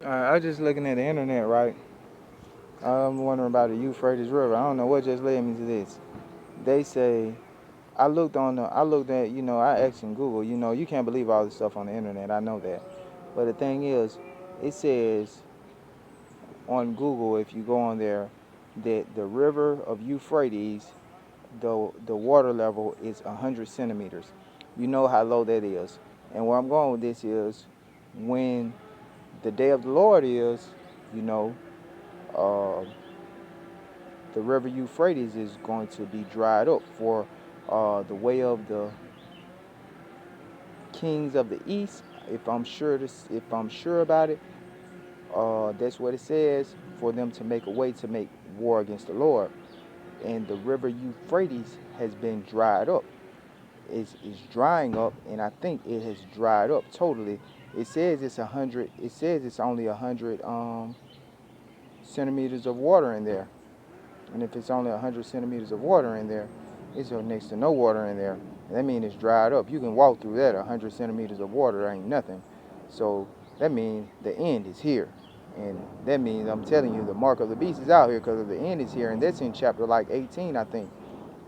I was just looking at the internet, right? I'm wondering about the Euphrates River. I don't know what just led me to this. They say I looked at, I asked in Google. You can't believe all this stuff on the internet. I know that, but the thing is, it says on Google, if you go on there, that the river of Euphrates, the water level is 100 centimeters. You know how low that is. And where I'm going with this is, when the day of the Lord is, you know, uh, the river Euphrates is going to be dried up for the way of the kings of the east. If I'm sure about it, that's what it says, for them to make a way to make war against the Lord. And the river Euphrates has been dried up. It's drying up, and I think it has dried up totally. It says it's 100. It says it's only 100 centimeters of water in there. And if it's only 100 centimeters of water in there, it's next to no water in there. That means it's dried up. You can walk through that. 100 centimeters of water ain't nothing. So that means the end is here. And that means, I'm telling you, the mark of the beast is out here, because the end is here. And that's in chapter like 18, I think,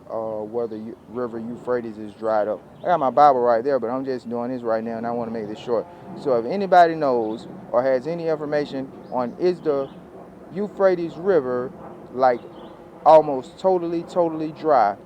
where the river Euphrates is dried up. I got my Bible right there, but I'm just doing this right now, and I want to make this short. So if anybody knows or has any information on, is the Euphrates River like almost totally dry,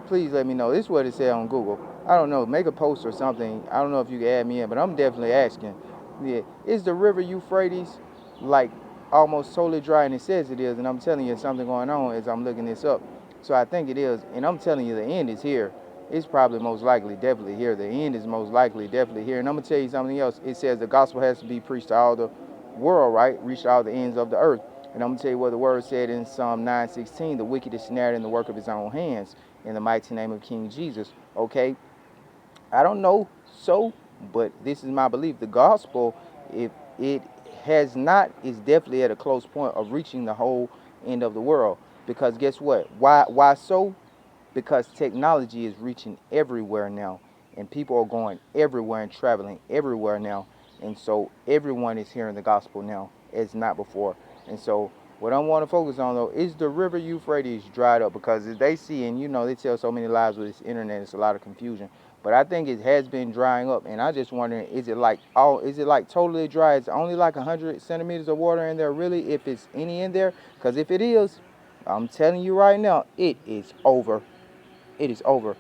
please let me know. This is what it said on Google. I don't know. Make a post or something. I don't know if you can add me in, but I'm definitely asking. Yeah, is the river Euphrates like almost totally dry? And it says it is. And I'm telling you, something going on as I'm looking this up. So I think it is. And I'm telling you, the end is here. It's probably most likely definitely here. The end is most likely definitely here. And I'm going to tell you something else. It says the gospel has to be preached to all the world, right? Reach to all the ends of the earth. And I'm going to tell you what the word said in Psalm 9:16. The wicked is snared in the work of his own hands, in the mighty name of King Jesus. Okay, I don't know, but this is my belief. The gospel, if it has not, is definitely at a close point of reaching the whole end of the world. Because guess what? Why so? Because technology is reaching everywhere now, and people are going everywhere and traveling everywhere now, and so everyone is hearing the gospel now as not before. And so what I want to focus on, though, is the river Euphrates dried up, because as they see, and they tell so many lies with this internet, it's a lot of confusion. But I think it has been drying up, and I just wondering, is it like totally dry? It's only like 100 centimeters of water in there, really, if it's any in there? Because if it is, I'm telling you right now, it is over. It is over.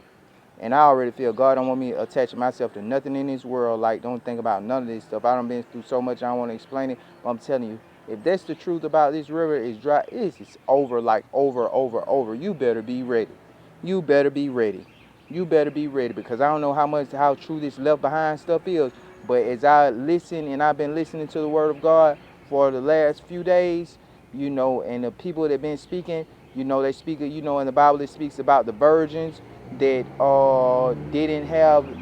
And I already feel God don't want me attaching myself to nothing in this world. Like, don't think about none of this stuff. I done been through so much, I don't want to explain it. But I'm telling you, if that's the truth about this river, is dry, it's over, like over. You better be ready. You better be ready. You better be ready, because I don't know how true this left behind stuff is. But as I listen, and I've been listening to the word of God for the last few days, and the people that been speaking, they speak, in the Bible it speaks about the virgins that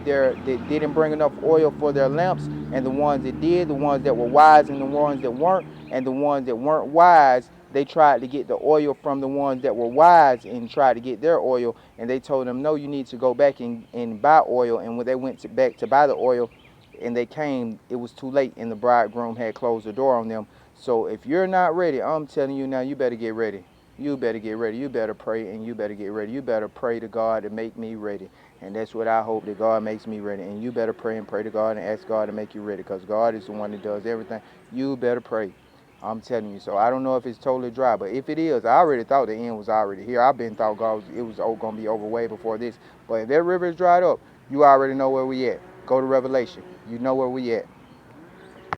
that didn't bring enough oil for their lamps, and the ones that did, the ones that were wise and the ones that weren't, and the ones that weren't wise, they tried to get the oil from the ones that were wise and tried to get their oil, and they told them, no, you need to go back and buy oil. And when they went back to buy the oil, and they came, it was too late, and the bridegroom had closed the door on them. So if you're not ready, I'm telling you now, you better get ready. You better get ready. You better pray, and you better get ready. You better pray to God to make me ready. And that's what I hope, that God makes me ready. And you better pray to God and ask God to make you ready, because God is the one that does everything. You better pray. I'm telling you. So I don't know if it's totally dry, but if it is, I already thought the end was already here. I've been thought it was going to be over way before this. But if that river is dried up, you already know where we at. Go to Revelation. You know where we at.